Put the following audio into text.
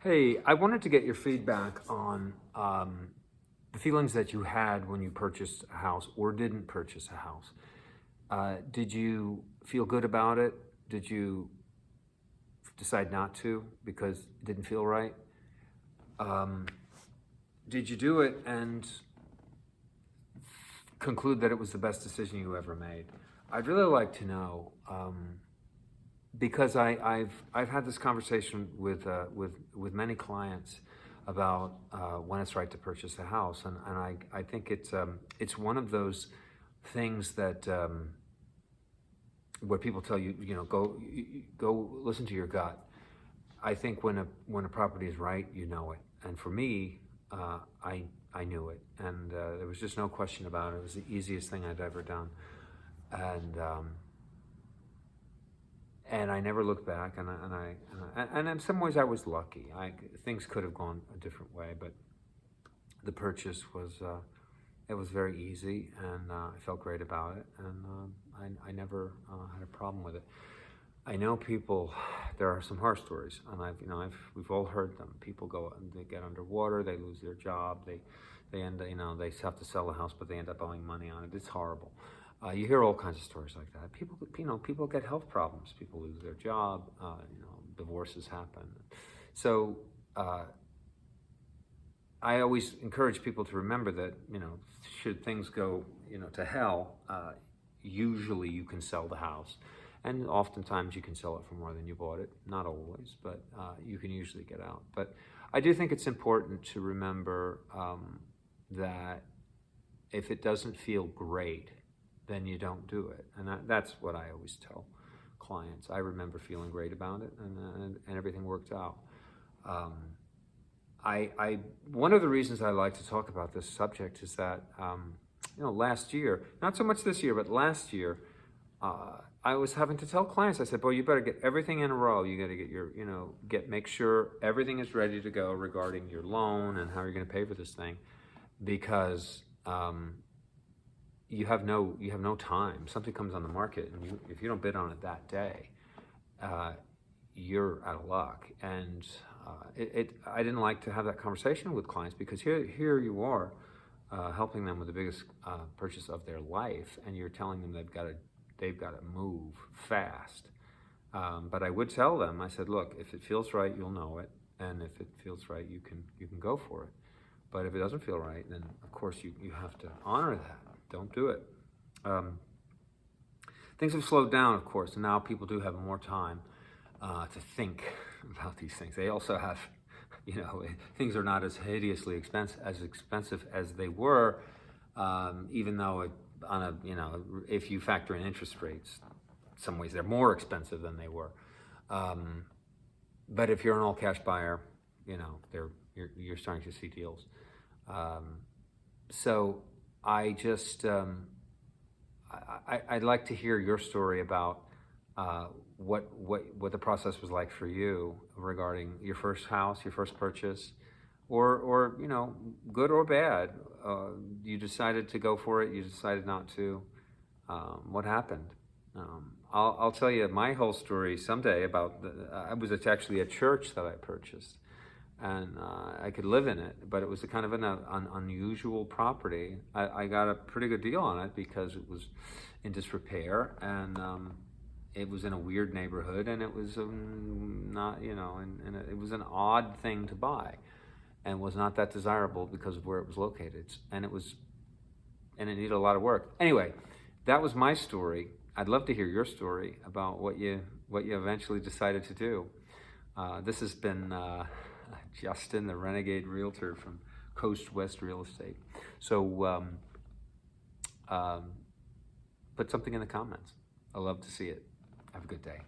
Hey, I wanted to get your feedback on the feelings that you had when you purchased a house or didn't purchase a house. Did you feel good about it? Did you decide not to because it didn't feel right? Did you do it and conclude that it was the best decision you ever made? I'd really like to know, because I've had this conversation with many clients about when it's right to purchase a house, and I think it's one of those things that where people tell you, go listen to your gut. I think when a property is right, you know it, and for me, I knew it, and there was just no question about it. It was the easiest thing I'd ever done, and I never looked back, and in some ways I was lucky. Things could have gone a different way, but the purchase was it was very easy, and I felt great about it, and I never had a problem with it. I know people. There are some horror stories, and we've all heard them. People go and they get underwater, they lose their job, they end they have to sell the house, but they end up owing money on it. It's horrible. You hear all kinds of stories like that. People get health problems. People lose their job. Divorces happen. So I always encourage people to remember that should things go to hell, usually you can sell the house, and oftentimes you can sell it for more than you bought it. Not always, but you can usually get out. But I do think it's important to remember that if it doesn't feel great, then you don't do it. And that's what I always tell clients. I remember feeling great about it, and everything worked out. One of the reasons I like to talk about this subject is that, last year, not so much this year, but last year, I was having to tell clients, I said, boy, you better get everything in a row. You got to get your, make sure everything is ready to go regarding your loan and how you're going to pay for this thing, because you have no time. Something comes on the market, and if you don't bid on it that day, you're out of luck. And I didn't like to have that conversation with clients, because here you are helping them with the biggest purchase of their life, and you're telling them they've got to move fast. But I would tell them, I said, look, if it feels right, you'll know it, and if it feels right, you can go for it. But if it doesn't feel right, then of course you have to honor that. Don't do it. Things have slowed down, of course, and now people do have more time to think about these things. They also have, things are not as hideously expensive as they were, even though if you factor in interest rates, in some ways they're more expensive than they were. But if you're an all-cash buyer, you're starting to see deals. So I just, I'd like to hear your story about what the process was like for you regarding your first house, your first purchase, or good or bad. You decided to go for it. You decided not to. What happened? I'll tell you my whole story someday about I was actually a church that I purchased. And I could live in it, but it was a kind of an unusual property. I got a pretty good deal on it because it was in disrepair, and it was in a weird neighborhood, and it was not, and it was an odd thing to buy, and was not that desirable because of where it was located, and it needed a lot of work. Anyway, that was my story. I'd love to hear your story about what you eventually decided to do. This has been Justin, the Renegade Realtor from Coast West Real Estate. So put something in the comments. I love to see it. Have a good day.